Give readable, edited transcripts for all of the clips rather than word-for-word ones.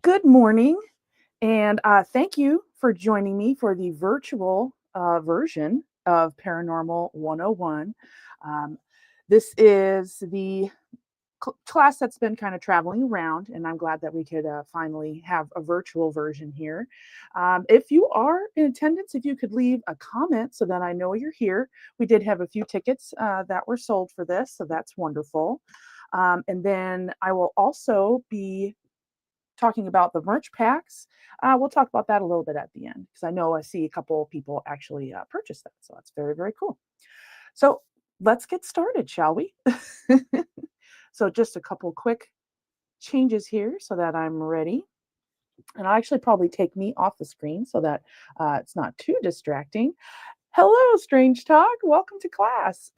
Good morning, and thank you for joining me for the virtual version of Paranormal 101. Um, this is the class that's been kind of traveling around, and I'm glad that we could finally have a virtual version here. If you are in attendance, if you could leave a comment so that I know you're here. We did have a few tickets that were sold for this, so that's wonderful. And then I will also be talking about the merch packs. We'll talk about that a little bit at the end because I know I see a couple of people actually purchase that. So that's very, very cool. So let's get started, shall we? So just a couple quick changes here so that I'm ready. And I'll actually probably take me off the screen so that it's not too distracting. Hello, Strange Talk. Welcome to class.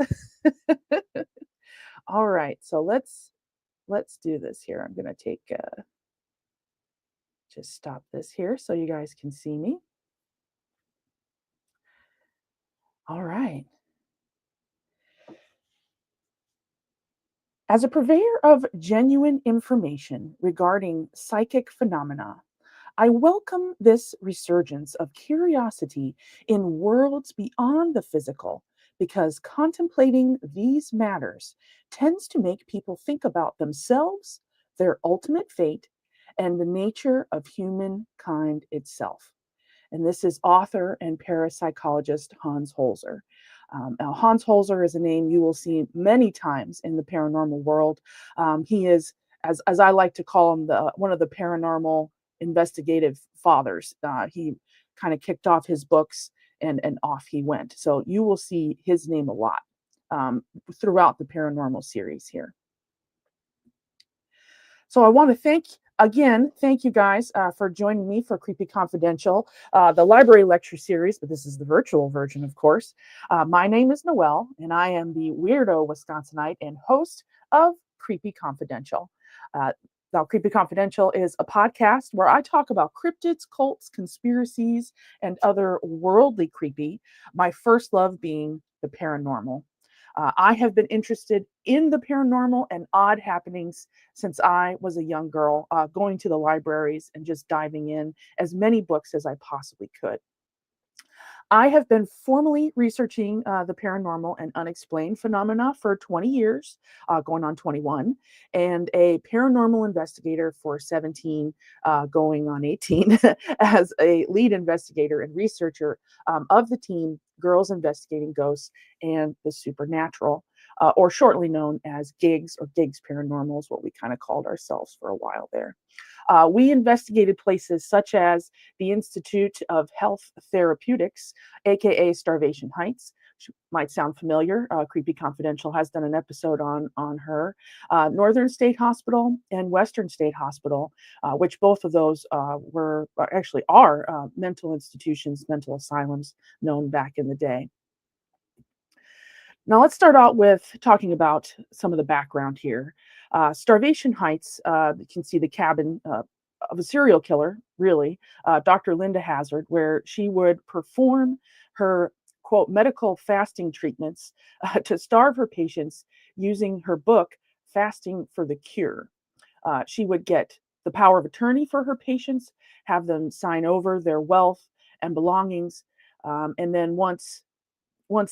All right, so let's do this here. I'm gonna take just stop this here so you guys can see me. All right. As a purveyor of genuine information regarding psychic phenomena, I welcome this resurgence of curiosity in worlds beyond the physical because contemplating these matters tends to make people think about themselves, their ultimate fate, and the nature of humankind itself. And this is author and parapsychologist Hans Holzer. Now, Hans Holzer is a name you will see many times in the paranormal world. He is, as I like to call him, one of the paranormal investigative fathers. He kind of kicked off his books and off he went. So you will see his name a lot throughout the paranormal series here. So I want to thank you guys for joining me for Creepy Confidential, the library lecture series, but this is the virtual version, of course. My name is Noelle, and I am the weirdo Wisconsinite and host of Creepy Confidential. Uh, now, Creepy Confidential is a podcast where I talk about cryptids, cults, conspiracies, and other worldly creepy, my first love being the paranormal. I have been interested in the paranormal and odd happenings since I was a young girl, going to the libraries and just diving in as many books as I possibly could. I have been formally researching the paranormal and unexplained phenomena for 20 years, going on 21, and a paranormal investigator for 17, going on 18, as a lead investigator and researcher of the team Girls Investigating Ghosts and the Supernatural, or shortly known as GIGS or GIGS Paranormal, is what we kind of called ourselves for a while there. We investigated places such as the Institute of Health Therapeutics, aka Starvation Heights. She might sound familiar. Creepy Confidential has done an episode on her. Northern State Hospital and Western State Hospital, which both of those were actually are mental institutions, mental asylums known back in the day. Now, let's start out with talking about some of the background here. Starvation Heights, you can see the cabin of a serial killer, really, Dr. Linda Hazard, where she would perform her quote medical fasting treatments to starve her patients using her book, Fasting for the Cure. She would get the power of attorney for her patients, have them sign over their wealth and belongings, and then once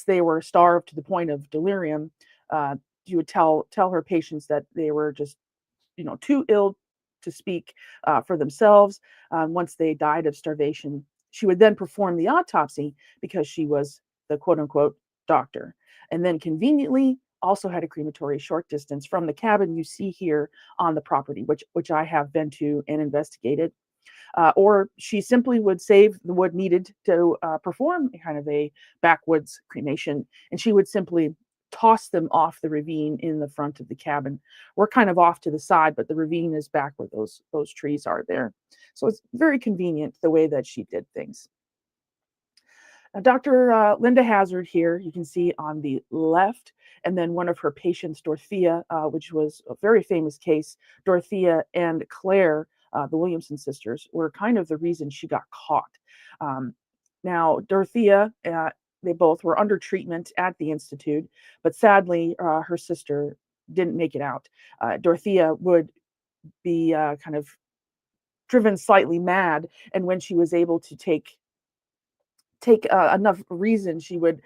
they were starved to the point of delirium, you would tell her patients that they were just too ill to speak for themselves. Once they died of starvation, she would then perform the autopsy because she was the quote unquote doctor, and then conveniently also had a crematory short distance from the cabin you see here on the property, which I have been to and investigated. Or she simply would save the wood needed to perform kind of a backwoods cremation, and she would simply toss them off the ravine in the front of the cabin. We're kind of off to the side, but the ravine is back where those trees are there. So it's very convenient the way that she did things. Now, Dr. Linda Hazard here, you can see on the left, and then one of her patients, Dorothea, which was a very famous case. Dorothea and Claire, the Williamson sisters, were kind of the reason she got caught. Um, Now, Dorothea, they both were under treatment at the Institute, but sadly, her sister didn't make it out. Dorothea would be kind of driven slightly mad, and when she was able to take enough reason, she would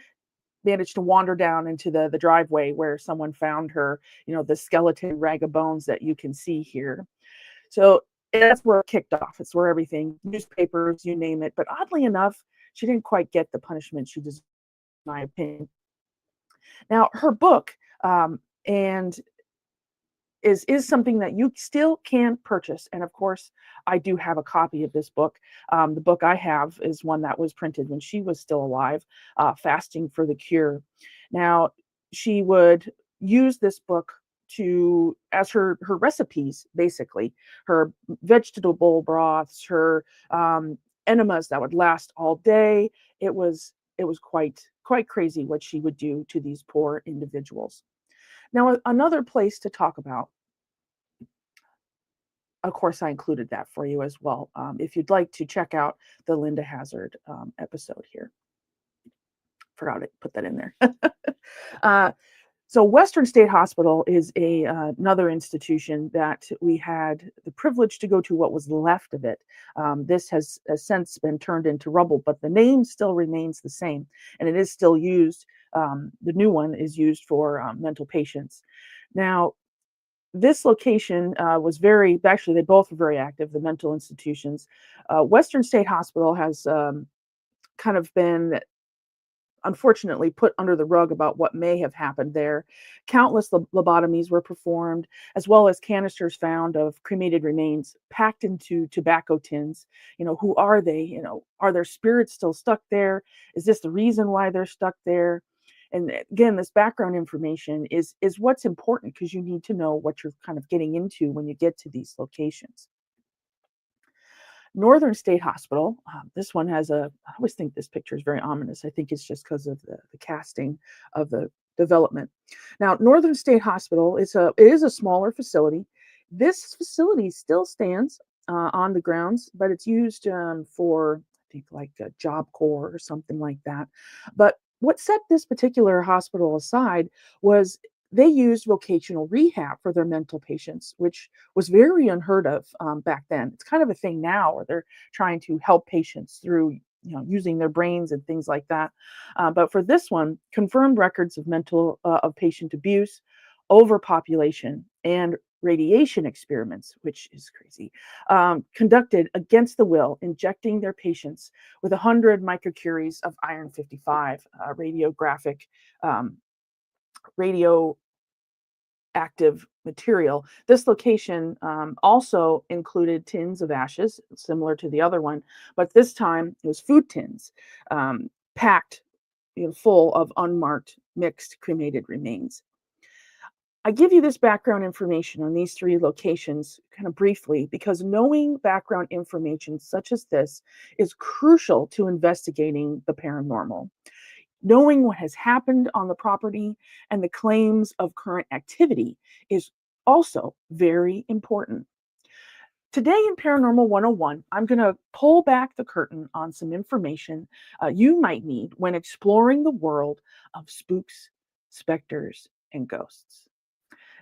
manage to wander down into the driveway where someone found her, the skeleton rag of bones that you can see here. So that's where it kicked off. It's where everything, newspapers, you name it. But oddly enough, she didn't quite get the punishment she deserved, in my opinion. Now, her book, and is something that you still can purchase. And of course, I do have a copy of this book. The book I have is one that was printed when she was still alive, Fasting for the Cure. Now, she would use this book to as her recipes, basically her vegetable broths, her enemas that would last all day. It was quite crazy what she would do to these poor individuals. Now, another place to talk about, of course, I included that for you as well. If you'd like to check out the Linda Hazard episode here, forgot to put that in there. uh, so, Western State Hospital is another institution that we had the privilege to go to what was left of it. This has since been turned into rubble, but the name still remains the same, and it is still used. The new one is used for mental patients. Now, this location was actually, they both were very active, the mental institutions. Western State Hospital has kind of been, unfortunately, put under the rug about what may have happened there. Countless lobotomies were performed, as well as canisters found of cremated remains packed into tobacco tins. Who are they? Are their spirits still stuck there? Is this the reason why they're stuck there? And again, this background information is what's important, because you need to know what you're kind of getting into when you get to these locations. Northern State Hospital. This one has I always think this picture is very ominous. I think it's just because of the casting of the development. Now, Northern State Hospital it is a smaller facility. This facility still stands on the grounds, but it's used for, I think, like a Job Corps or something like that. But what set this particular hospital aside was they used vocational rehab for their mental patients, which was very unheard of back then. It's kind of a thing now where they're trying to help patients through, using their brains and things like that. But for this one, confirmed records of of patient abuse, overpopulation, and radiation experiments, which is crazy, conducted against the will, injecting their patients with 100 microcuries of iron 55, radioactive material. This location also included tins of ashes, similar to the other one, but this time it was food tins, packed, full of unmarked mixed cremated remains. I give you this background information on these three locations kind of briefly because knowing background information such as this is crucial to investigating the paranormal. Knowing what has happened on the property and the claims of current activity is also very important. Today in Paranormal 101, I'm going to pull back the curtain on some information you might need when exploring the world of spooks, specters, and ghosts.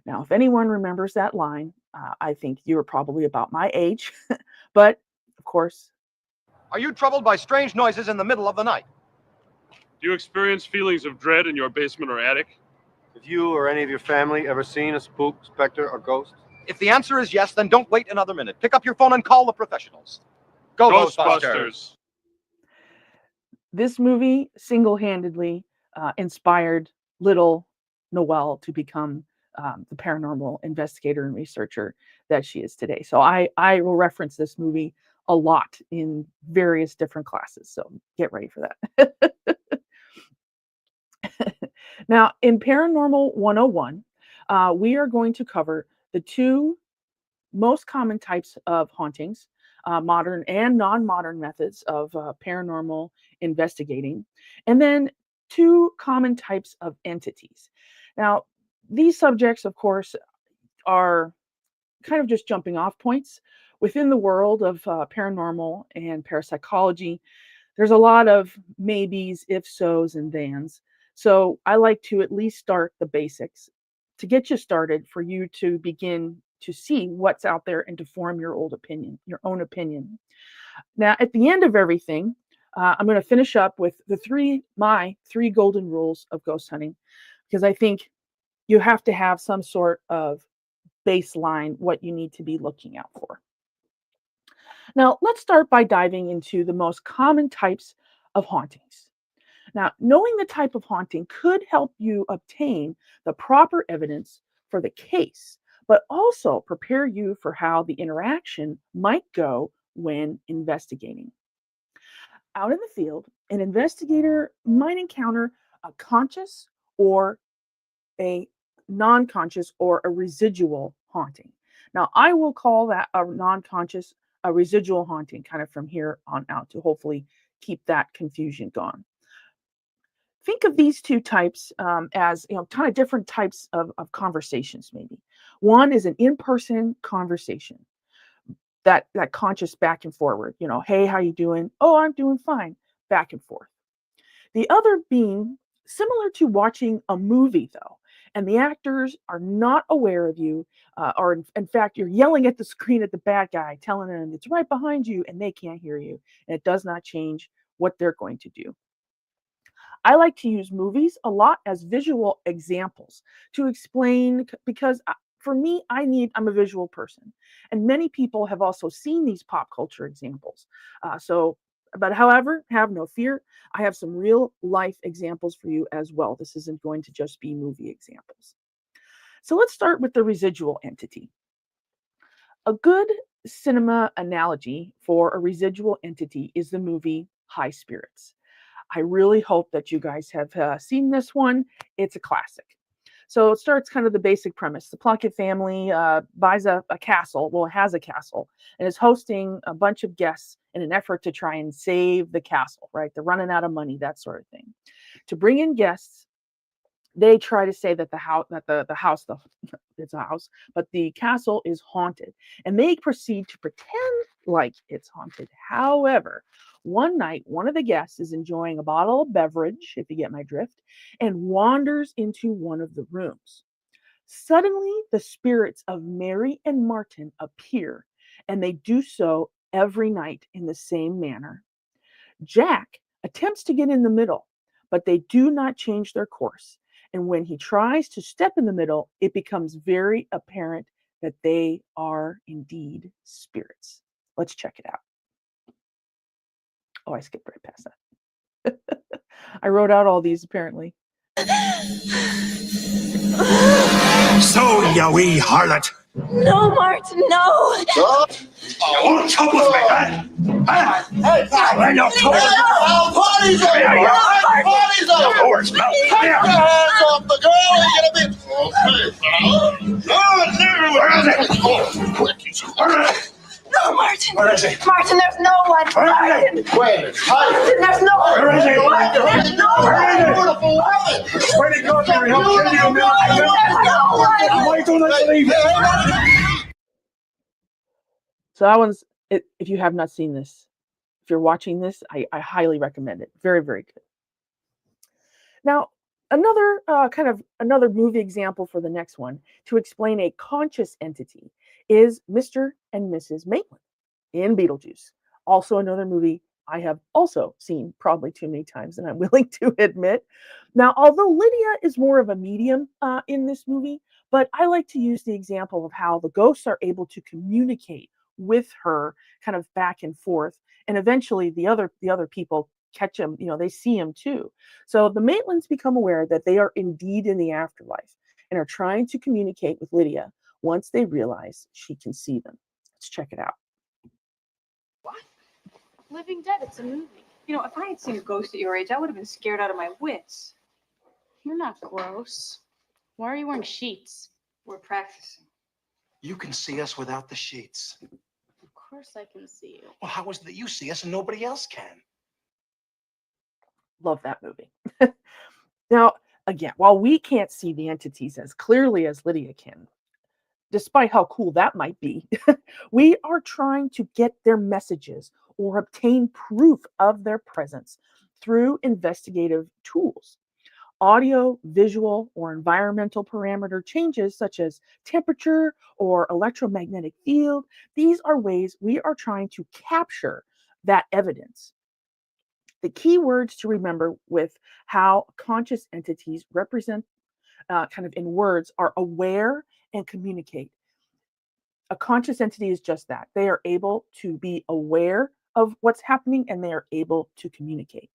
Now, if anyone remembers that line, I think you're probably about my age, but of course. Are you troubled by strange noises in the middle of the night? Do you experience feelings of dread in your basement or attic? Have you or any of your family ever seen a spook, specter, or ghost? If the answer is yes, then don't wait another minute. Pick up your phone and call the professionals. Go, Ghostbusters! This movie single-handedly inspired little Noelle to become the paranormal investigator and researcher that she is today. So I will reference this movie a lot in various different classes. So get ready for that. Now, in Paranormal 101, we are going to cover the two most common types of hauntings, modern and non-modern methods of paranormal investigating, and then two common types of entities. Now, these subjects, of course, are kind of just jumping off points within the world of paranormal and parapsychology. There's a lot of maybes, if so's, and thans. So I like to at least start the basics to get you started for you to begin to see what's out there and to form your own opinion. Now, at the end of everything, I'm going to finish up with my three golden rules of ghost hunting, because I think you have to have some sort of baseline what you need to be looking out for. Now, let's start by diving into the most common types of hauntings. Now, knowing the type of haunting could help you obtain the proper evidence for the case, but also prepare you for how the interaction might go when investigating. Out in the field, an investigator might encounter a conscious or a non-conscious or a residual haunting. Now, I will call that a non-conscious, a residual haunting, kind of from here on out, to hopefully keep that confusion gone. Think of these two types as, kind of different types of conversations. Maybe one is an in-person conversation, that conscious back and forward. Hey, how you doing? Oh, I'm doing fine. Back and forth. The other being similar to watching a movie, though, and the actors are not aware of you, or in fact, you're yelling at the screen at the bad guy, telling them it's right behind you, and they can't hear you, and it does not change what they're going to do. I like to use movies a lot as visual examples to explain, because for me, I'm a visual person, and many people have also seen these pop culture examples. But however, have no fear. I have some real life examples for you as well. This isn't going to just be movie examples. So let's start with the residual entity. A good cinema analogy for a residual entity is the movie High Spirits. I really hope that you guys have seen this one. It's a classic. So it starts kind of the basic premise. The Plunkett family buys a castle, well, it has a castle, and is hosting a bunch of guests in an effort to try and save the castle, right? They're running out of money, that sort of thing. To bring in guests, they try to say that it's a house, but the castle is haunted, and they proceed to pretend like it's haunted. However, one night, one of the guests is enjoying a bottle of beverage, if you get my drift, and wanders into one of the rooms. Suddenly, the spirits of Mary and Martin appear, and they do so every night in the same manner. Jack attempts to get in the middle, but they do not change their course. And when he tries to step in the middle, it becomes very apparent that they are indeed spirits. Let's check it out. Oh, I skipped right past that. I wrote out all these apparently. So, you wee harlot! No, Martin, no! You won't trouble with me, huh? Huh? Hey, I know trouble. Party's over! Party's over! Horse mouth! Take your hands off the girl! You're gonna be... Okay, no, where is it? Oh, quick, where is it? No, Martin! Where is it? Martin, there's no one! Where is it? Wait, Martin, there's no one! where is it? Martin, there's no one! Where is it? Where did it go? Jerry? Help me, you know. Why don't I believe it? So that one's, if you have not seen this, if you're watching this, I highly recommend it. Very, very good. Now, another movie example for the next one to explain a conscious entity is Mr. and Mrs. Maitland in Beetlejuice. Also another movie I have also seen probably too many times than I'm willing to admit. Now, although Lydia is more of a medium in this movie, but I like to use the example of how the ghosts are able to communicate with her kind of back and forth, and eventually the other people catch him, they see him too. So the Maitlands become aware that they are indeed in the afterlife and are trying to communicate with Lydia once they realize she can see them. Let's check it out. What? Living Dead, it's a movie. If I had seen a ghost at your age, I would have been scared out of my wits. You're not gross. Why are you wearing sheets? We're practicing. You can see us without the sheets. Of course I can see you. Well, how is it that you see us and nobody else can? Love that movie. Now, again, while we can't see the entities as clearly as Lydia can, despite how cool that might be, we are trying to get their messages or obtain proof of their presence through investigative tools. Audio, visual, or environmental parameter changes such as temperature or electromagnetic field, these are ways we are trying to capture that evidence. The key words to remember with how conscious entities represent kind of in words are aware and communicate. A conscious entity is just that. They are able to be aware of what's happening and they are able to communicate.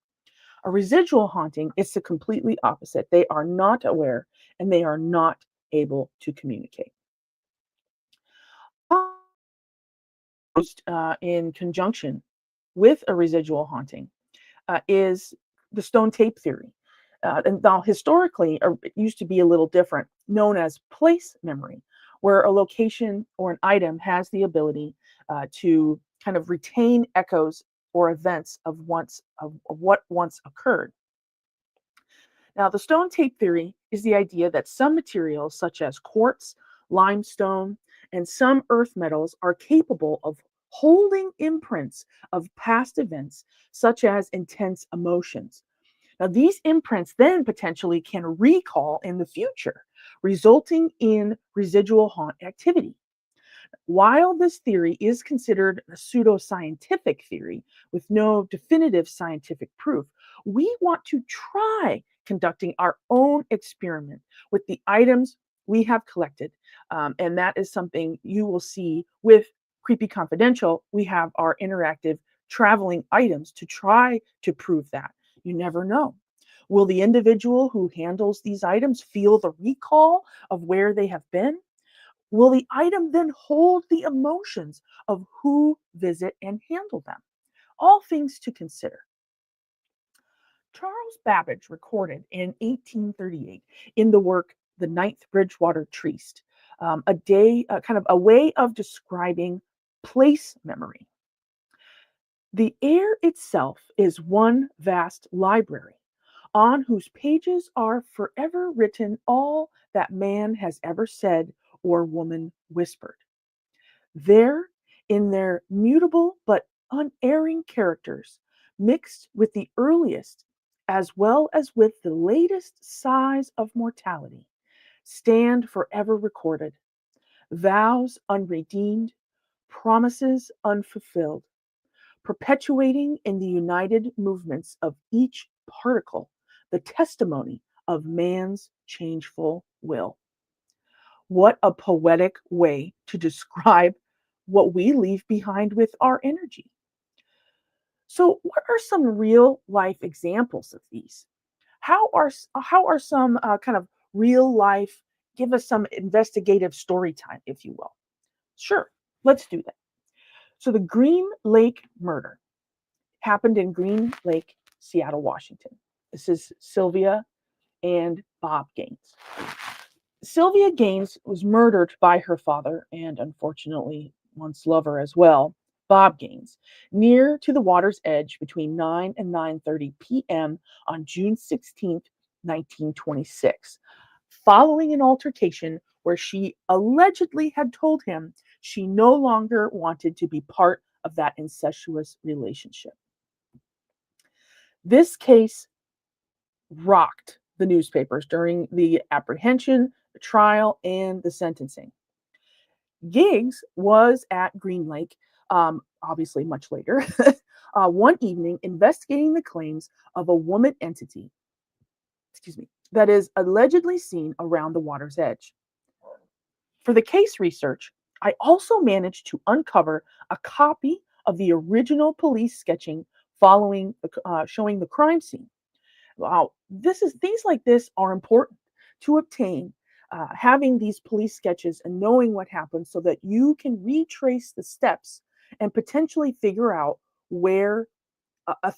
A residual haunting is the completely opposite. They are not aware and they are not able to communicate. In conjunction with a residual haunting is the stone tape theory. And now, historically, it used to be a little different, known as place memory, where a location or an item has the ability to kind of retain echoes or events of what once occurred. Now, the stone tape theory is the idea that some materials, such as quartz, limestone, and some earth metals, are capable of holding imprints of past events, such as intense emotions. Now, these imprints then potentially can recall in the future, resulting in residual haunt activity. While this theory is considered a pseudoscientific theory with no definitive scientific proof, we want to try conducting our own experiment with the items we have collected. And that is something you will see with Creepy Confidential. We have our interactive traveling items to try to prove that. You never know. Will the individual who handles these items feel the recall of where they have been? Will the item then hold the emotions of who visit and handle them? All things to consider. Charles Babbage recorded in 1838 in the work The Ninth Bridgewater Tryst, kind of a way of describing place memory. The air itself is one vast library, on whose pages are forever written all that man has ever said or woman whispered. There, in their mutable but unerring characters, mixed with the earliest as well as with the latest sighs of mortality, stand forever recorded, vows unredeemed, promises unfulfilled, perpetuating in the united movements of each particle the testimony of man's changeful will. What a poetic way to describe what we leave behind with our energy. So, what are some real life examples of these? How are some kind of real life? Give us some investigative story time, if you will. Sure, let's do that. So, the Green Lake murder happened in Green Lake, Seattle, Washington. This is Sylvia and Bob Gaines. Sylvia Gaines was murdered by her father and unfortunately once lover as well, Bob Gaines, near to the water's edge between 9 and 9:30 p.m. on June 16th, 1926, following an altercation where she allegedly had told him she no longer wanted to be part of that incestuous relationship. This case rocked the newspapers during the apprehension, the trial, and the sentencing. Giggs was at Green Lake, obviously much later, one evening investigating the claims of a woman entity, that is allegedly seen around the water's edge. For the case research, I also managed to uncover a copy of the original police sketching showing the crime scene. Wow, things like this are important to obtain. Having these police sketches and knowing what happened so that you can retrace the steps and potentially figure out where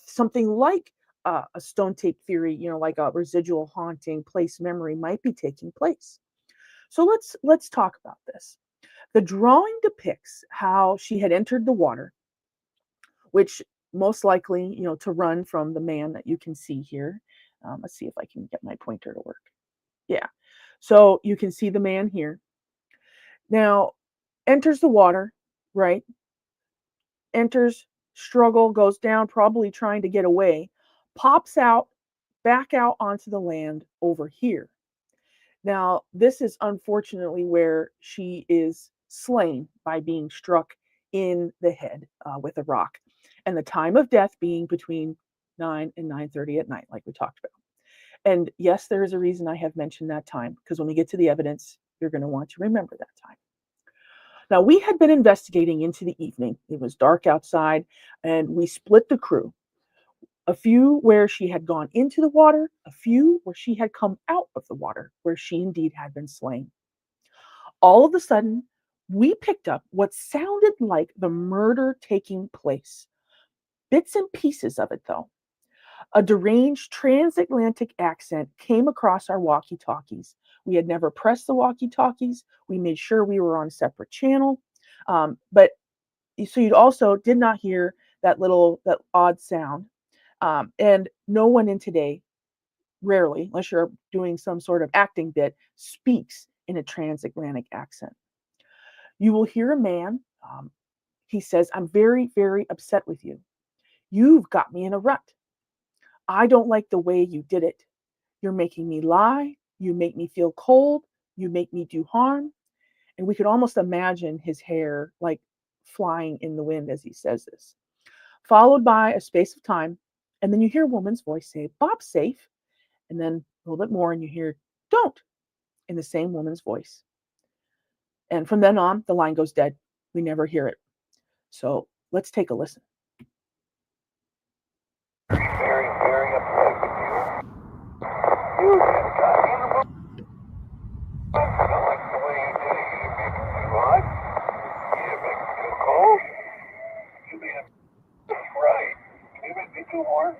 something like a stone tape theory, like a residual haunting, place memory might be taking place. So let's talk about this. The drawing depicts how she had entered the water, which most likely, to run from the man that you can see here. Let's see if I can get my pointer to work. Yeah. So you can see the man here. Now, enters the water, right? Enters, struggle, goes down, probably trying to get away, pops out back out onto the land over here. Now, this is unfortunately where she is slain by being struck in the head with a rock, and the time of death being between 9 and 9:30 at night, like we talked about. And yes, there is a reason I have mentioned that time, because when we get to the evidence, you're going to want to remember that time. Now, we had been investigating into the evening. It was dark outside, and we split the crew. A few where she had gone into the water, a few where she had come out of the water, where she indeed had been slain. All of a sudden, we picked up what sounded like the murder taking place. Bits and pieces of it, though. A deranged transatlantic accent came across our walkie talkies. We had never pressed the walkie talkies. We made sure we were on a separate channel. But so you also did not hear that odd sound. And no one in today, rarely, unless you're doing some sort of acting bit, speaks in a transatlantic accent. You will hear a man. He says, "I'm very, very upset with you. You've got me in a rut. I don't like the way you did it. You're making me lie. You make me feel cold. You make me do harm." And we could almost imagine his hair like flying in the wind as he says this, followed by a space of time. And then you hear a woman's voice say, "Bob's safe." And then a little bit more, and you hear, "Don't," in the same woman's voice. And from then on, the line goes dead. We never hear it. So let's take a listen. Very, very upset with you. You just got me in the book. I don't like the way you did it. You make me too hot. You make me too cold. You made it right. You make me too warm.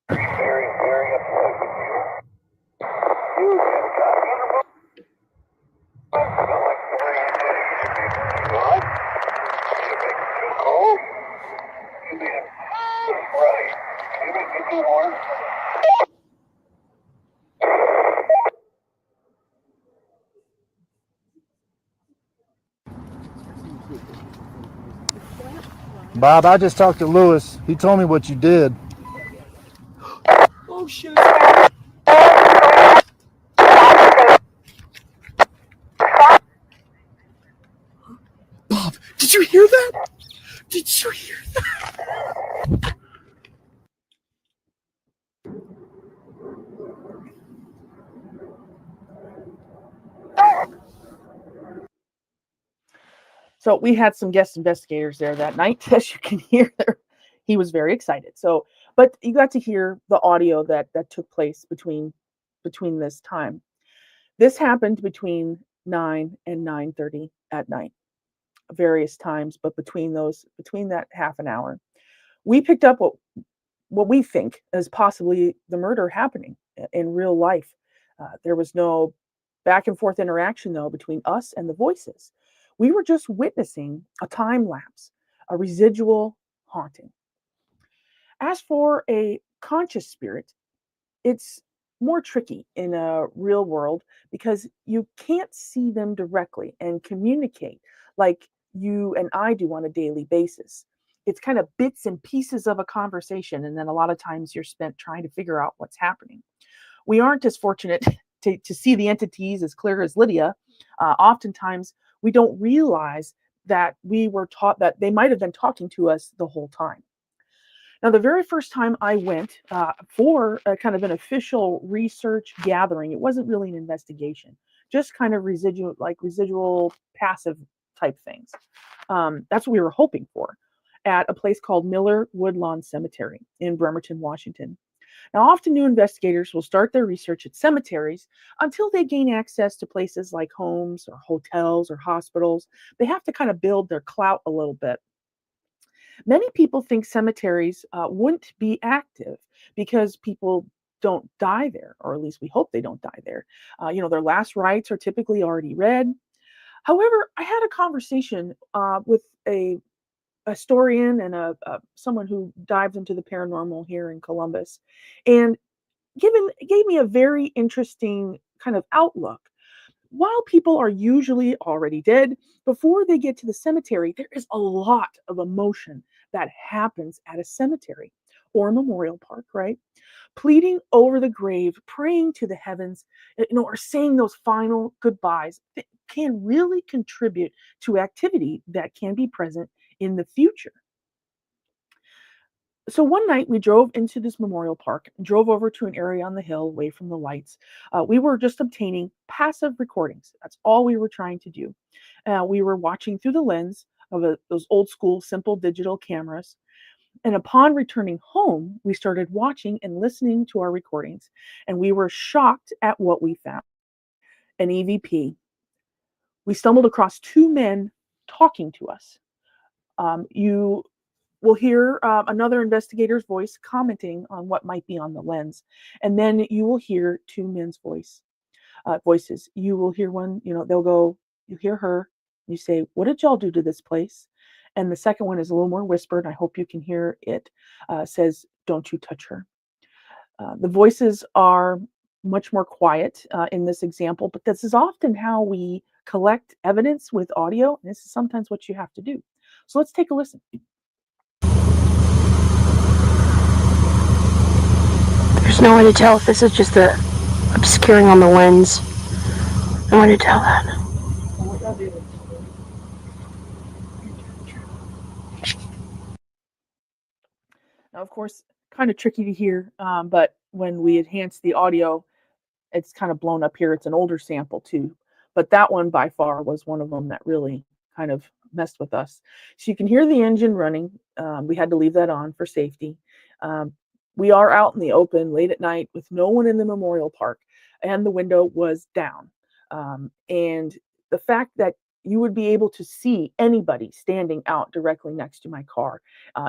Very, very upset with you. You just got me in the book. I don't like the way you did it. You make me too hot. You make me too cold. You made it right. You make me too warm. Bob, I just talked to Lewis. He told me what you did. Oh, shit. Bob, did you hear that? Did you hear that? So we had some guest investigators there that night, as you can hear. He was very excited. So, but you got to hear the audio that took place between this time. This happened between 9 and 9:30 at night, various times, but between that half an hour, we picked up what we think is possibly the murder happening in real life. There was no back and forth interaction, though, between us and the voices. We were just witnessing a time lapse, a residual haunting. As for a conscious spirit, it's more tricky in a real world because you can't see them directly and communicate like you and I do on a daily basis. It's kind of bits and pieces of a conversation, and then a lot of times you're spent trying to figure out what's happening. We aren't as fortunate to see the entities as clear as Lydia. Oftentimes, we don't realize that we were taught that they might have been talking to us the whole time. Now, the very first time I went for a kind of an official research gathering, it wasn't really an investigation, just kind of residual passive type things. That's what we were hoping for at a place called Miller Woodlawn Cemetery in Bremerton, Washington. Now, often new investigators will start their research at cemeteries until they gain access to places like homes or hotels or hospitals. They have to kind of build their clout a little bit. Many people think cemeteries wouldn't be active because people don't die there, or at least we hope they don't die there. Their last rites are typically already read. However, I had a conversation with a historian and someone who dives into the paranormal here in Columbus, and gave me a very interesting kind of outlook. while people are usually already dead, before they get to the cemetery, there is a lot of emotion that happens at a cemetery or a memorial park, right? Pleading over the grave, praying to the heavens, or saying those final goodbyes can really contribute to activity that can be present in the future. So one night we drove into this memorial park, drove over to an area on the hill away from the lights. We were just obtaining passive recordings. That's all we were trying to do. We were watching through the lens of those old school simple digital cameras. And upon returning home, we started watching and listening to our recordings. And we were shocked at what we found. An EVP. We stumbled across two men talking to us. You will hear another investigator's voice commenting on what might be on the lens, and then you will hear two men's voices. You will hear one, they'll go, you hear her, you say, "What did y'all do to this place?" And the second one is a little more whispered. I hope you can hear it. Says, "Don't you touch her." The voices are much more quiet in this example, but this is often how we collect evidence with audio. And this is sometimes what you have to do. So let's take a listen. There's no way to tell if this is just the obscuring on the lens. No way to tell that. Now, of course, kind of tricky to hear, but when we enhance the audio, it's kind of blown up here. It's an older sample too, but that one by far was one of them that really kind of messed with us. So you can hear the engine running. We had to leave that on for safety. We are out in the open late at night with no one in the memorial park, and the window was down. And the fact that you would be able to see anybody standing out directly next to my car.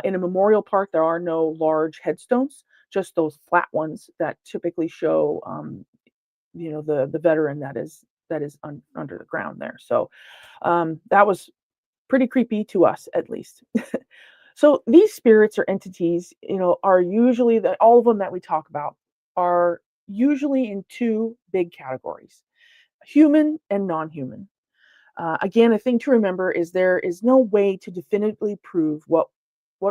In a memorial park, there are no large headstones, just those flat ones that typically show the veteran that is under the ground there. So that was pretty creepy to us, at least. So these spirits or entities, are usually all of them that we talk about are usually in two big categories: human and non-human. Again, a thing to remember is there is no way to definitively prove what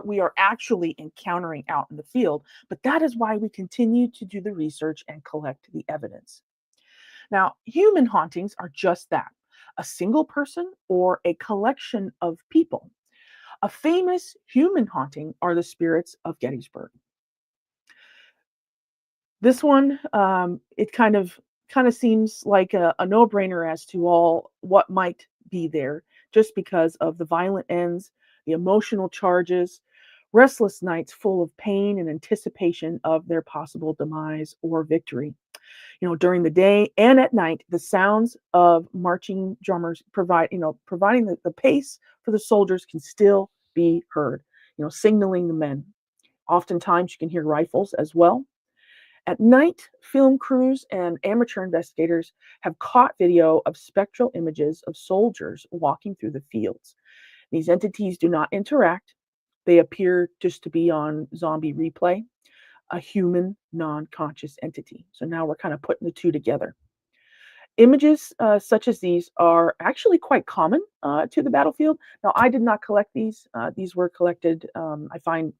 we are actually encountering out in the field, but that is why we continue to do the research and collect the evidence. Now, human hauntings are just that: a single person or a collection of people. A famous human haunting are the spirits of Gettysburg. This one, it kind of seems like a no-brainer as to all what might be there, just because of the violent ends, the emotional charges, restless nights full of pain and anticipation of their possible demise or victory. During the day and at night, the sounds of marching drummers providing the pace for the soldiers can still be heard, signaling the men. Oftentimes you can hear rifles as well. At night, film crews and amateur investigators have caught video of spectral images of soldiers walking through the fields. These entities do not interact. They appear just to be on zombie replay, a human non-conscious entity. So now we're kind of putting the two together. Images such as these are actually quite common to the battlefield. Now, I did not collect these. These were collected. I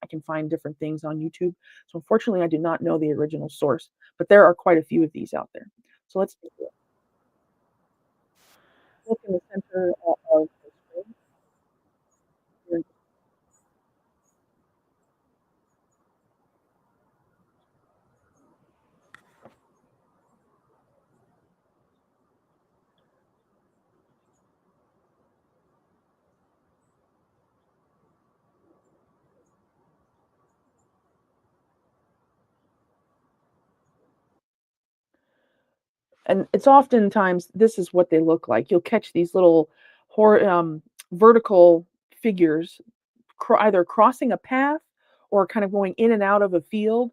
can find different things on YouTube. So unfortunately, I do not know the original source, but there are quite a few of these out there. So let's take a look. Look in the center of the screen. And it's oftentimes this is what they look like. You'll catch these little vertical figures either crossing a path or kind of going in and out of a field.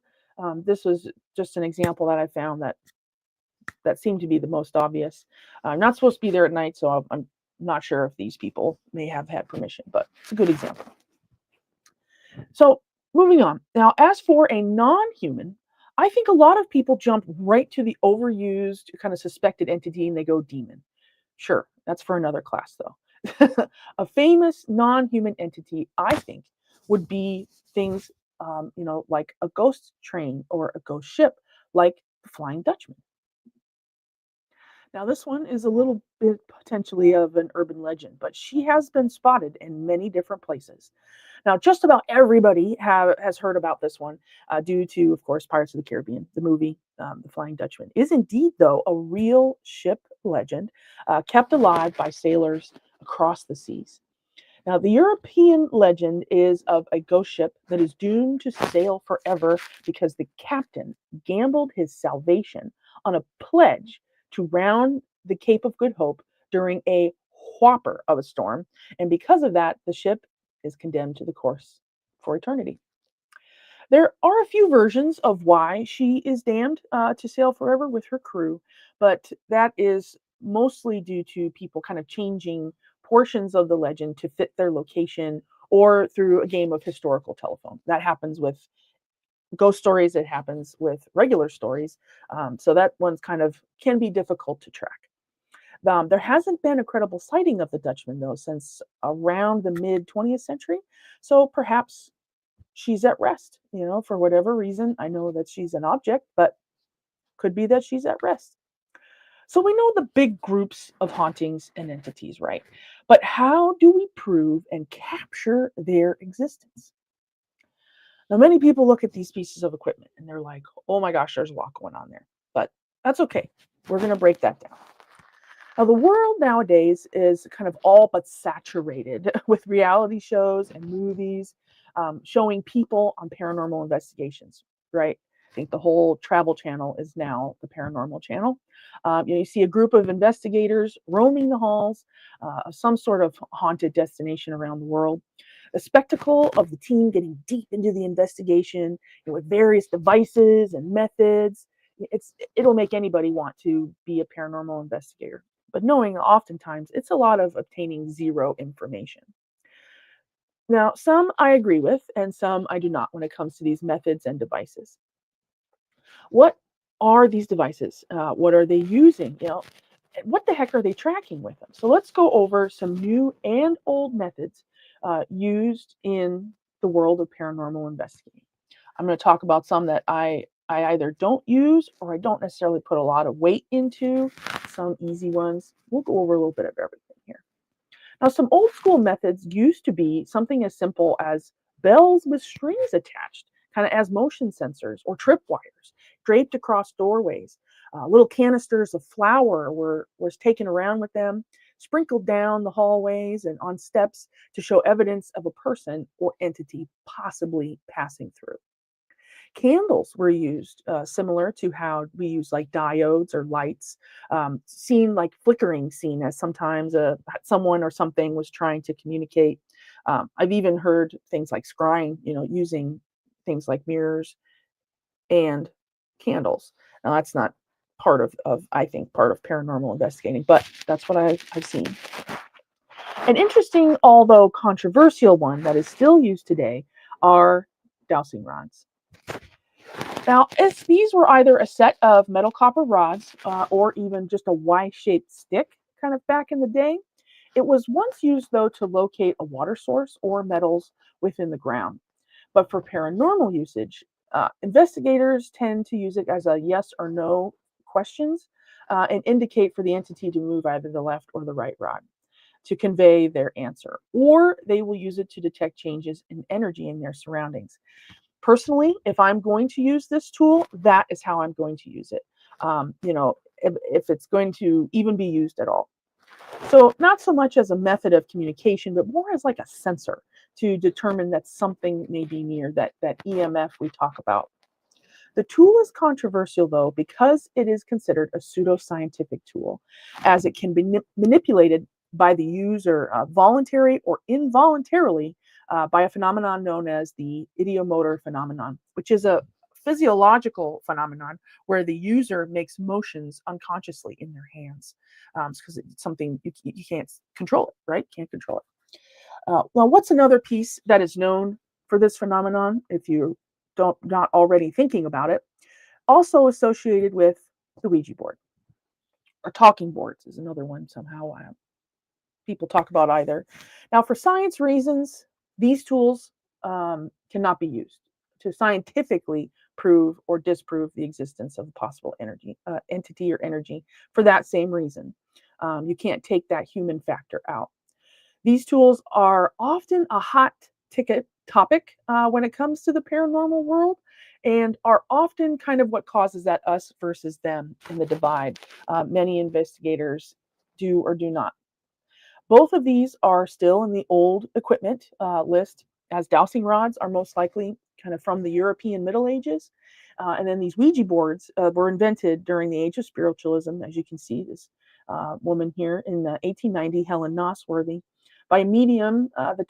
This was just an example that I found that seemed to be the most obvious. I'm not supposed to be there at night, so I'm not sure if these people may have had permission, but it's a good example. So moving on. Now, as for a non-human, I think a lot of people jump right to the overused kind of suspected entity and they go demon. Sure, that's for another class though. A famous non-human entity, I think, would be things, like a ghost train or a ghost ship, like the Flying Dutchman. Now, this one is a little bit potentially of an urban legend, but she has been spotted in many different places. Now, just about everybody has heard about this one due to, of course, Pirates of the Caribbean, the movie, The Flying Dutchman. Is indeed, though, a real ship legend kept alive by sailors across the seas. Now, the European legend is of a ghost ship that is doomed to sail forever because the captain gambled his salvation on a pledge to round the Cape of Good Hope during a whopper of a storm. And because of that, the ship is condemned to the course for eternity. There are a few versions of why she is damned to sail forever with her crew, but that is mostly due to people kind of changing portions of the legend to fit their location or through a game of historical telephone. That happens with ghost stories, it happens with regular stories. So that one's kind of can be difficult to track. There hasn't been a credible sighting of the Dutchman, though, since around the mid 20th century. So perhaps she's at rest, for whatever reason. I know that she's an object, but could be that she's at rest. So we know the big groups of hauntings and entities, right? But how do we prove and capture their existence? Now, many people look at these pieces of equipment and they're like, oh my gosh, there's a lot going on there. But that's okay. We're going to break that down. Now, the world nowadays is kind of all but saturated with reality shows and movies showing people on paranormal investigations, right? I think the whole travel channel is now the paranormal channel. You see a group of investigators roaming the halls of some sort of haunted destination around the world. The spectacle of the team getting deep into the investigation with various devices and methods. It'll make anybody want to be a paranormal investigator. But knowing oftentimes it's a lot of obtaining zero information. Now, some I agree with, and some I do not when it comes to these methods and devices. What are these devices? What are they using? What the heck are they tracking with them? So let's go over some new and old methods used in the world of paranormal investigating. I'm going to talk about some that I either don't use or I don't necessarily put a lot of weight into, some easy ones. We'll go over a little bit of everything here. Now, some old school methods used to be something as simple as bells with strings attached, kind of as motion sensors or tripwires draped across doorways. Little canisters of flour was taken around with them, sprinkled down the hallways and on steps to show evidence of a person or entity possibly passing through. Candles were used similar to how we use like diodes or lights, seen like flickering, seen as sometimes someone or something was trying to communicate. I've even heard things like scrying, using things like mirrors and candles. Now that's not part of I think part of paranormal investigating, but that's what I've seen. An interesting, although controversial one that is still used today are dowsing rods. Now, if these were either a set of metal copper rods or even just a Y-shaped stick, kind of back in the day, it was once used, though, to locate a water source or metals within the ground. But for paranormal usage, investigators tend to use it as a yes or no questions and indicate for the entity to move either the left or the right rod to convey their answer, or they will use it to detect changes in energy in their surroundings. Personally, if I'm going to use this tool, that is how I'm going to use it. If it's going to even be used at all. So not so much as a method of communication, but more as like a sensor to determine that something may be near, that EMF we talk about. The tool is controversial, though, because it is considered a pseudoscientific tool, as it can be manipulated by the user voluntary or involuntarily by a phenomenon known as the ideomotor phenomenon, which is a physiological phenomenon where the user makes motions unconsciously in their hands because it's something you can't control it, right? Can't control it. Well, what's another piece that is known for this phenomenon, if you not already thinking about it? Also associated with the Ouija board, or talking boards is another one somehow people talk about either. Now, for science reasons, these tools cannot be used to scientifically prove or disprove the existence of a possible entity or energy for that same reason. You can't take that human factor out. These tools are often a hot ticket topic when it comes to the paranormal world, and are often kind of what causes that us versus them in the divide. Many investigators do or do not. Both of these are still in the old equipment list, as dowsing rods are most likely kind of from the European Middle Ages. And then these Ouija boards were invented during the age of spiritualism, as you can see this woman here in 1890, Helen Nosworthy, by a medium. The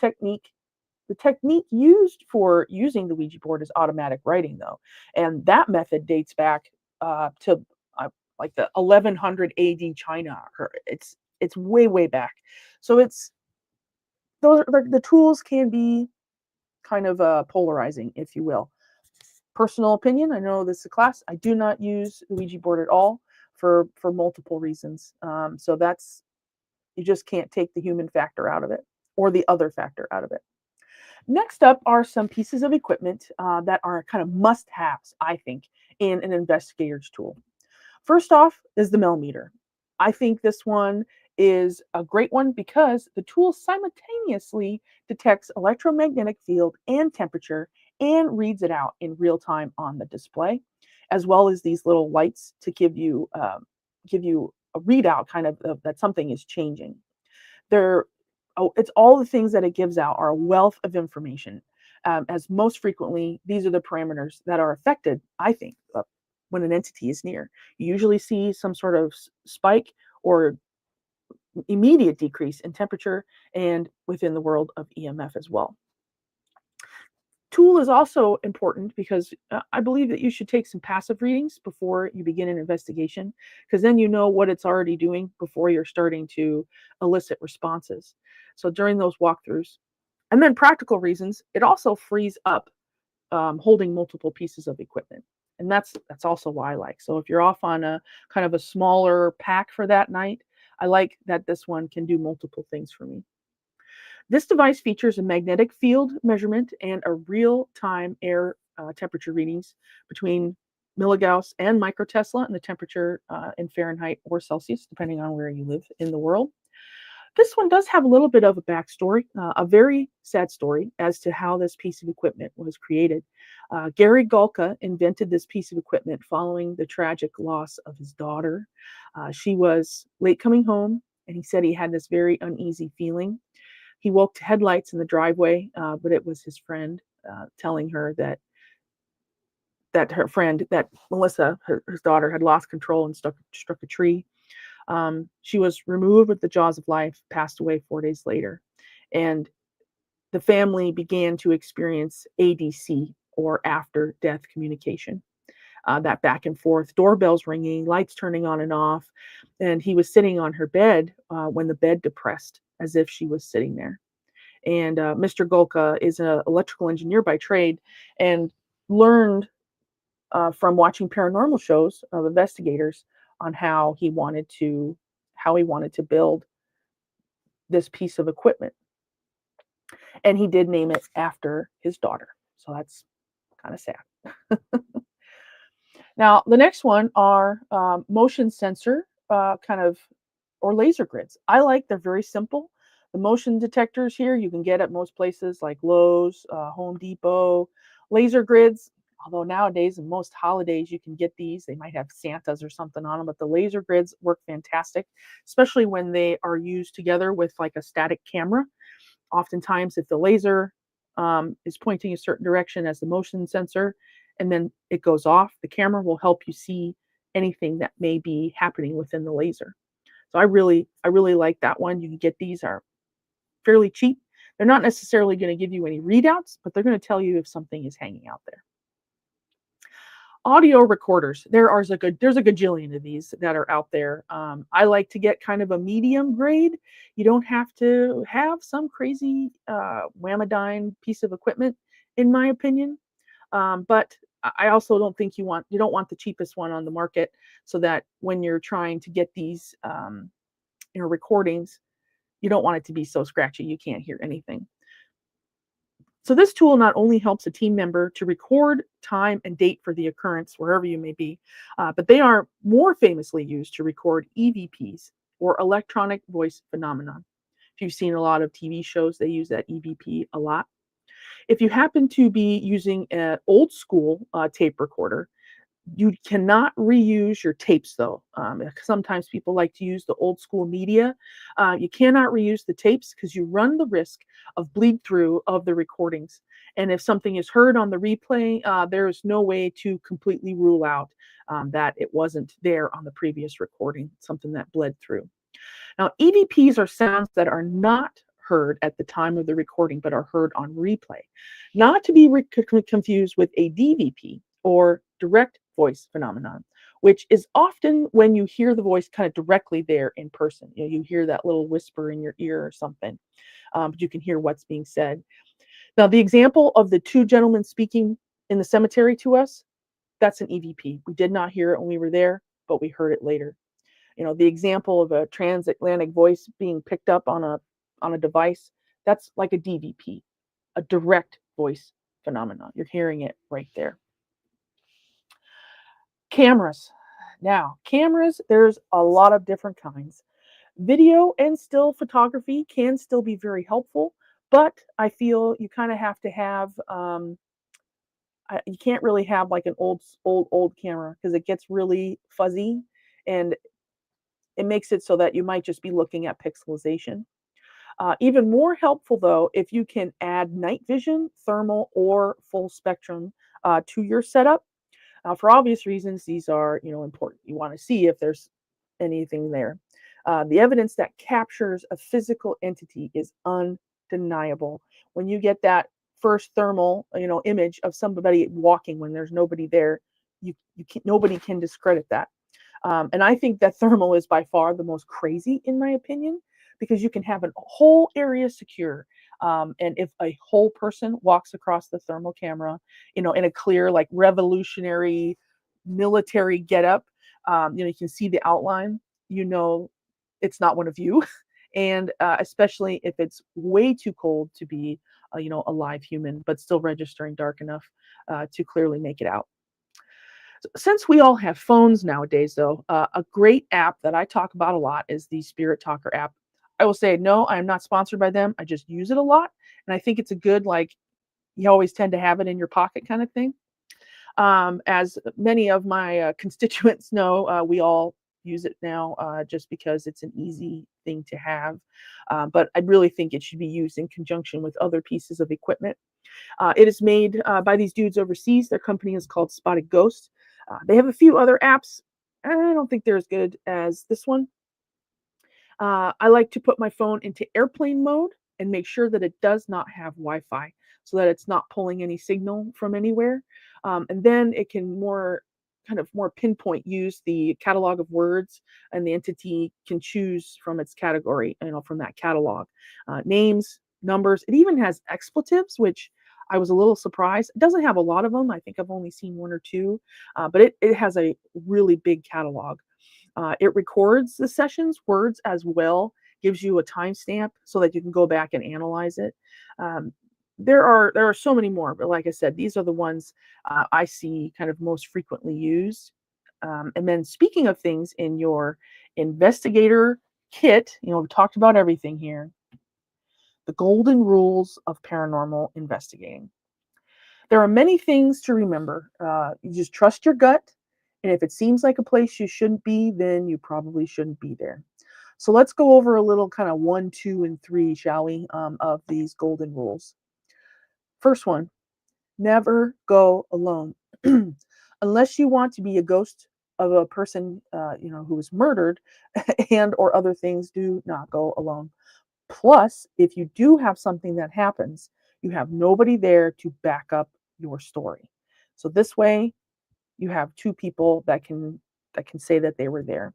technique used for using the Ouija board is automatic writing, though, and that method dates back to like the 1100 AD China. It's way back. So the tools can be kind of polarizing, if you will. Personal opinion, I know this is a class. I do not use the Ouija board at all for multiple reasons. So that's, you just can't take the human factor out of it, or the other factor out of it. Next up are some pieces of equipment that are kind of must-haves, I think, in an investigator's tool. First off is the millimeter. I think this one is a great one because the tool simultaneously detects electromagnetic field and temperature and reads it out in real time on the display, as well as these little lights to give you a readout kind of that something is changing. It's all the things that it gives out are a wealth of information. As most frequently, these are the parameters that are affected, I think, when an entity is near. You usually see some sort of spike or immediate decrease in temperature and within the world of EMF as well. Tool is also important because I believe that you should take some passive readings before you begin an investigation, because then you know what it's already doing before you're starting to elicit responses. So during those walkthroughs, and then practical reasons, it also frees up holding multiple pieces of equipment. And that's also why I like. So if you're off on a kind of a smaller pack for that night, I like that this one can do multiple things for me. This device features a magnetic field measurement and a real-time air temperature readings between milligauss and microtesla, and the temperature in Fahrenheit or Celsius, depending on where you live in the world. This one does have a little bit of a backstory, a very sad story as to how this piece of equipment was created. Gary Gulka invented this piece of equipment following the tragic loss of his daughter. She was late coming home, and he said he had this very uneasy feeling. He woke to headlights in the driveway, but it was his friend telling her that her friend, that Melissa, his daughter, had lost control and struck a tree. She was removed with the jaws of life, passed away 4 days later. And the family began to experience ADC, or after death communication. That back and forth, doorbells ringing, lights turning on and off. And he was sitting on her bed when the bed depressed, as if she was sitting there. And Mr. Golka is an electrical engineer by trade, and learned from watching paranormal shows of investigators on how he wanted to build this piece of equipment. And he did name it after his daughter. So that's kind of sad. Now, the next one are motion sensor or laser grids. They're very simple. The motion detectors here you can get at most places like Lowe's, Home Depot. Laser grids, although nowadays in most holidays you can get these. They might have Santas or something on them, but the laser grids work fantastic, especially when they are used together with like a static camera. Oftentimes, if the laser is pointing a certain direction as the motion sensor, and then it goes off, the camera will help you see anything that may be happening within the laser. So I really like that one. You can get these, are fairly cheap. They're not necessarily going to give you any readouts, but they're going to tell you if something is hanging out there. Audio recorders. There's a gajillion of these that are out there. I like to get kind of a medium grade. You don't have to have some crazy whammadine piece of equipment, in my opinion. But I also don't think you don't want the cheapest one on the market, so that when you're trying to get these recordings, you don't want it to be so scratchy you can't hear anything. So this tool not only helps a team member to record time and date for the occurrence wherever you may be, but they are more famously used to record EVPs, or electronic voice phenomenon. If you've seen a lot of TV shows, they use that EVP a lot. If you happen to be using an old school tape recorder, you cannot reuse your tapes, though. Sometimes people like to use the old school media. You cannot reuse the tapes because you run the risk of bleed through of the recordings. And if something is heard on the replay, there is no way to completely rule out that it wasn't there on the previous recording, something that bled through. Now, EVPs are sounds that are not heard at the time of the recording, but are heard on replay, not to be confused with a DVP, or direct voice phenomenon, which is often when you hear the voice kind of directly there in person. You hear that little whisper in your ear or something, but you can hear what's being said. Now, the example of the two gentlemen speaking in the cemetery to us, that's an EVP. We did not hear it when we were there, but we heard it later. The example of a transatlantic voice being picked up on a device, that's like a DVP, a direct voice phenomenon. You're hearing it right there. Cameras. Now, cameras, there's a lot of different kinds. Video and still photography can still be very helpful, but I feel you kind of have to have you can't really have like an old camera, because it gets really fuzzy, and it makes it so that you might just be looking at pixelization. Even more helpful, though, if you can add night vision, thermal, or full spectrum to your setup. For obvious reasons, these are important. You want to see if there's anything there. The evidence that captures a physical entity is undeniable. When you get that first thermal image of somebody walking when there's nobody there, nobody can discredit that. And I think that thermal is by far the most crazy, in my opinion, because you can have a whole area secure. And if a whole person walks across the thermal camera, in a clear, like revolutionary military getup, you can see the outline, it's not one of you. And especially if it's way too cold to be, a live human, but still registering dark enough to clearly make it out. Since we all have phones nowadays, though, a great app that I talk about a lot is the Spirit Talker app. I will say, no, I'm not sponsored by them. I just use it a lot. And I think it's a good, you always tend to have it in your pocket kind of thing. As many of my constituents know, we all use it now just because it's an easy thing to have. But I really think it should be used in conjunction with other pieces of equipment. It is made by these dudes overseas. Their company is called Spotted Ghost. They have a few other apps. I don't think they're as good as this one. I like to put my phone into airplane mode and make sure that it does not have Wi-Fi, so that it's not pulling any signal from anywhere. And then it can more pinpoint use the catalog of words, and the entity can choose from its category, from that catalog. Names, numbers, it even has expletives, which I was a little surprised. It doesn't have a lot of them. I think I've only seen one or two, but it has a really big catalog. It records the session's words as well, gives you a timestamp so that you can go back and analyze it. There are so many more, but like I said, these are the ones I see kind of most frequently used. And then, speaking of things in your investigator kit, we've talked about everything here. The golden rules of paranormal investigating. There are many things to remember. You just trust your gut, and if it seems like a place you shouldn't be, then you probably shouldn't be there. So let's go over a little kind of 1, 2, and 3, shall we, of these golden rules. First one, never go alone. Unless you want to be a ghost of a person, who was murdered and or other things, do not go alone. Plus, if you do have something that happens, you have nobody there to back up your story. So this way, you have two people that can say that they were there.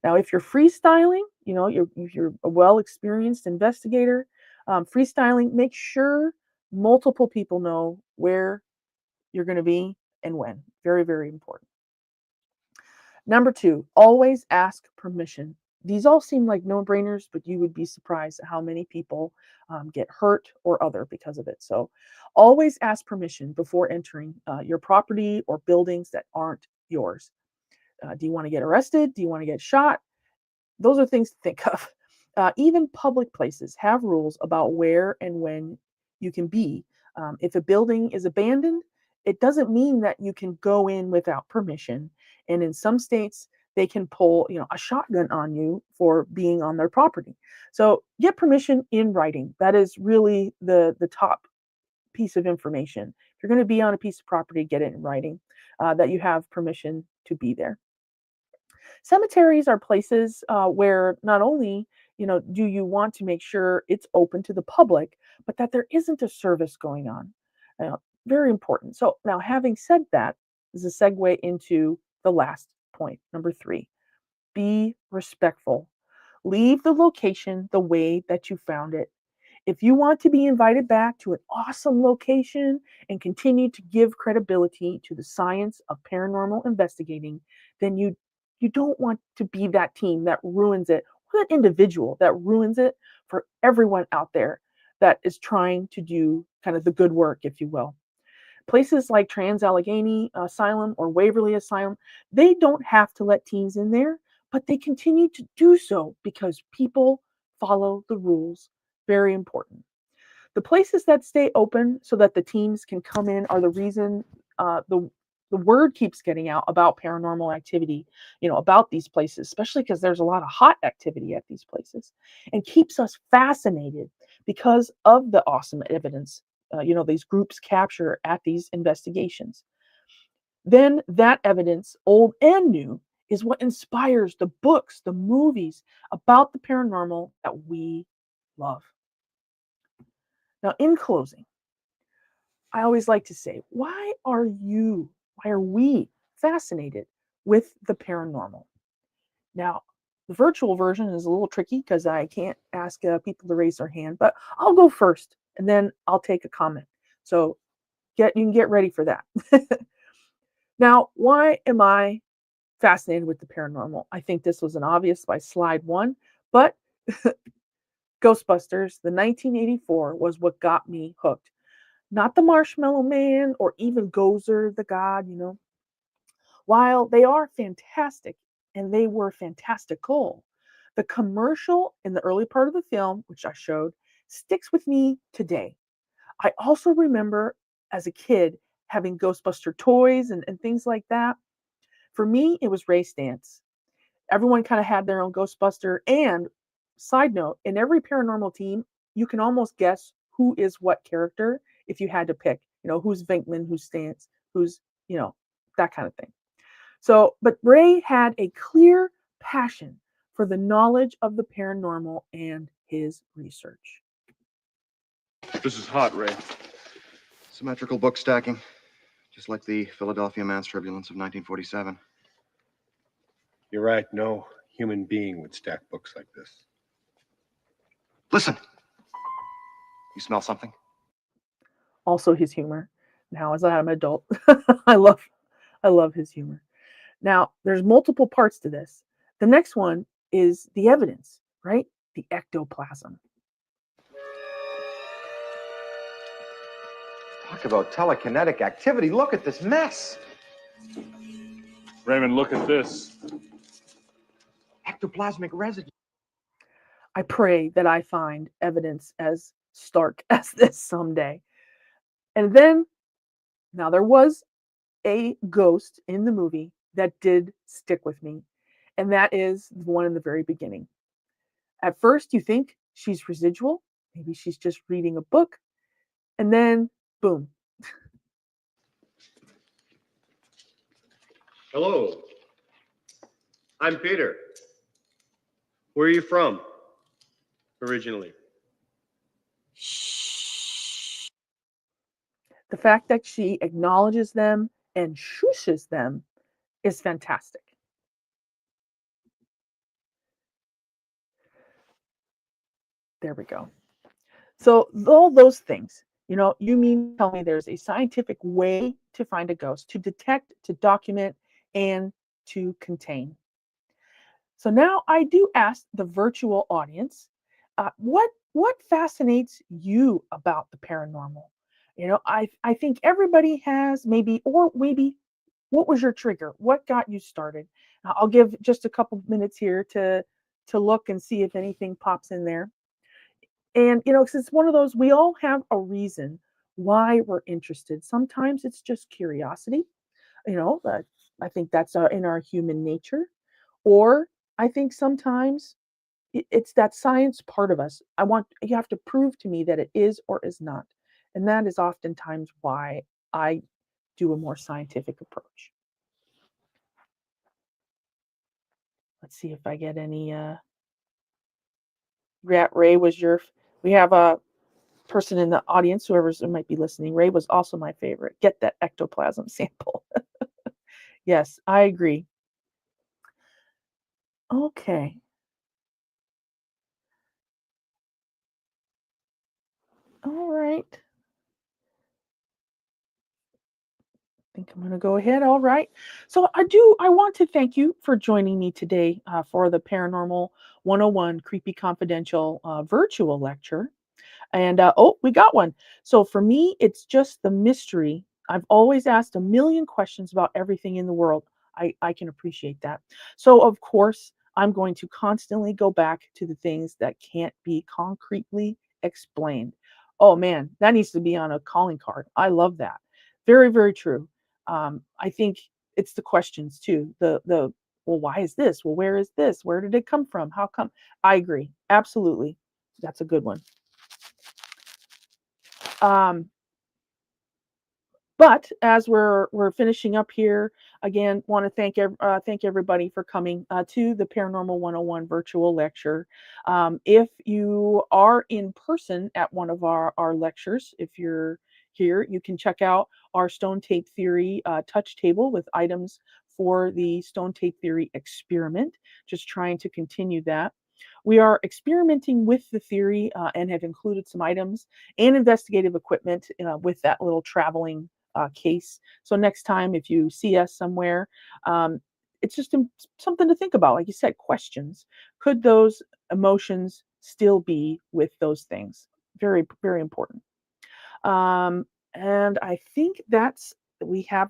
Now, if you're freestyling, if you're a well-experienced investigator, freestyling, make sure multiple people know where you're going to be and when. Very, very important. Number 2, always ask permission. These all seem like no-brainers, but you would be surprised at how many people get hurt or other because of it. So always ask permission before entering your property or buildings that aren't yours. Do you want to get arrested? Do you want to get shot? Those are things to think of. Even public places have rules about where and when you can be. If a building is abandoned, it doesn't mean that you can go in without permission. And in some states, they can pull, a shotgun on you for being on their property. So get permission in writing. That is really the top piece of information. If you're going to be on a piece of property, get it in writing that you have permission to be there. Cemeteries are places where not only do you want to make sure it's open to the public, but that there isn't a service going on. Very important. So now, having said that, is a segue into the last point, number 3. Be respectful. Leave the location the way that you found it. If you want to be invited back to an awesome location and continue to give credibility to the science of paranormal investigating, then you don't want to be that team that ruins it, or that individual that ruins it for everyone out there that is trying to do kind of the good work, if you will. Places like Trans-Allegheny Asylum or Waverly Asylum, they don't have to let teens in there, but they continue to do so because people follow the rules. Very important. The places that stay open so that the teams can come in are the reason the word keeps getting out about paranormal activity, about these places, especially because there's a lot of hot activity at these places, and keeps us fascinated because of the awesome evidence, these groups capture at these investigations. Then that evidence, old and new, is what inspires the books, the movies about the paranormal that we love. Now, in closing, I always like to say, why are we fascinated with the paranormal? Now, the virtual version is a little tricky because I can't ask people to raise their hand, but I'll go first and then I'll take a comment. So you can get ready for that. Now, why am I fascinated with the paranormal? I think this was an obvious by slide 1, but Ghostbusters, the 1984, was what got me hooked. Not the Marshmallow Man or even Gozer the God, While they are fantastic and they were fantastical, the commercial in the early part of the film, which I showed, sticks with me today. I also remember as a kid having Ghostbuster toys and things like that. For me, it was Ray Stantz. Everyone kind of had their own Ghostbuster. And side note, in every paranormal team, you can almost guess who is what character if you had to pick, who's Venkman, who's Stantz, who's, that kind of thing. So, but Ray had a clear passion for the knowledge of the paranormal and his research. This is hot, Ray. Symmetrical book stacking, just like the Philadelphia mass turbulence of 1947. You're right. No human being would stack books like this. Listen. You smell something? Also his humor. Now, as I'm an adult, I love his humor. Now, there's multiple parts to this. The next one is the evidence, right? The ectoplasm. Talk about telekinetic activity. Look at this mess. Raymond, look at this. Ectoplasmic residue. I pray that I find evidence as stark as this someday. And then, now there was a ghost in the movie that did stick with me, and that is the one in the very beginning. At first, you think she's residual, maybe she's just reading a book, and then, boom. Hello. I'm Peter. Where are you from? Originally. The fact that she acknowledges them and shushes them is fantastic. There we go. So all those things You mean tell me there's a scientific way to find a ghost, to detect, to document, and to contain? So now I do ask the virtual audience, what fascinates you about the paranormal? I think everybody has maybe, or maybe, what was your trigger? What got you started? I'll give just a couple minutes here to look and see if anything pops in there. And 'cause it's one of those, we all have a reason why we're interested. Sometimes it's just curiosity, but I think that's in our human nature. Or I think sometimes it's that science part of us. You have to prove to me that it is or is not. And that is oftentimes why I do a more scientific approach. Let's see if I get any. Ray was we have a person in the audience, who might be listening. Ray was also my favorite. Get that ectoplasm sample. Yes, I agree. Okay. All right. Think I'm going to go ahead. All right. So I want to thank you for joining me today for the Paranormal 101 Creepy Confidential virtual lecture. And we got one. So for me, it's just the mystery. I've always asked a million questions about everything in the world. I can appreciate that. So of course, I'm going to constantly go back to the things that can't be concretely explained. Oh man, that needs to be on a calling card. I love that. Very, very true. I think it's the questions too. The well, why is this? Well, where is this? Where did it come from? How come? I agree. Absolutely. That's a good one. Um, but as we're finishing up here, again, want to thank everybody for coming to the Paranormal 101 virtual lecture. If you are in person at one of our lectures, if you're here, you can check out our Stone Tape Theory touch table with items for the Stone Tape Theory experiment. Just trying to continue that. We are experimenting with the theory and have included some items and investigative equipment with that little traveling case. So next time, if you see us somewhere, it's just something to think about. Like you said, questions. Could those emotions still be with those things? Very, very important. And I think we have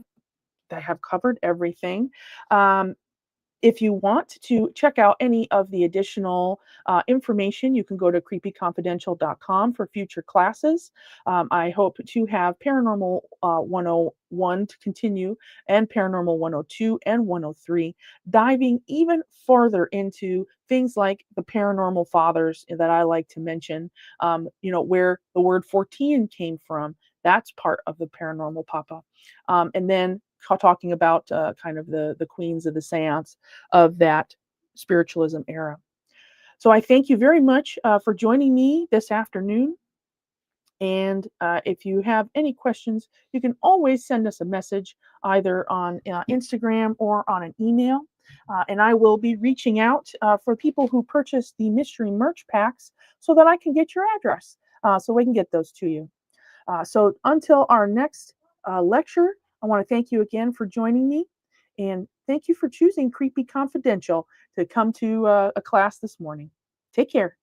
I have covered everything. Um, if you want to check out any of the additional information, you can go to creepyconfidential.com for future classes. I hope to have Paranormal 101 to continue and Paranormal 102 and 103, diving even farther into things like the paranormal fathers that I like to mention, where the word 14 came from. That's part of the paranormal papa. And then talking about kind of the queens of the seance of that spiritualism era. So I thank you very much for joining me this afternoon. And if you have any questions, you can always send us a message either on Instagram or on an email. And I will be reaching out for people who purchase the mystery merch packs so that I can get your address so we can get those to you. So until our next lecture, I want to thank you again for joining me. And thank you for choosing Creepy Confidential to come to a class this morning. Take care.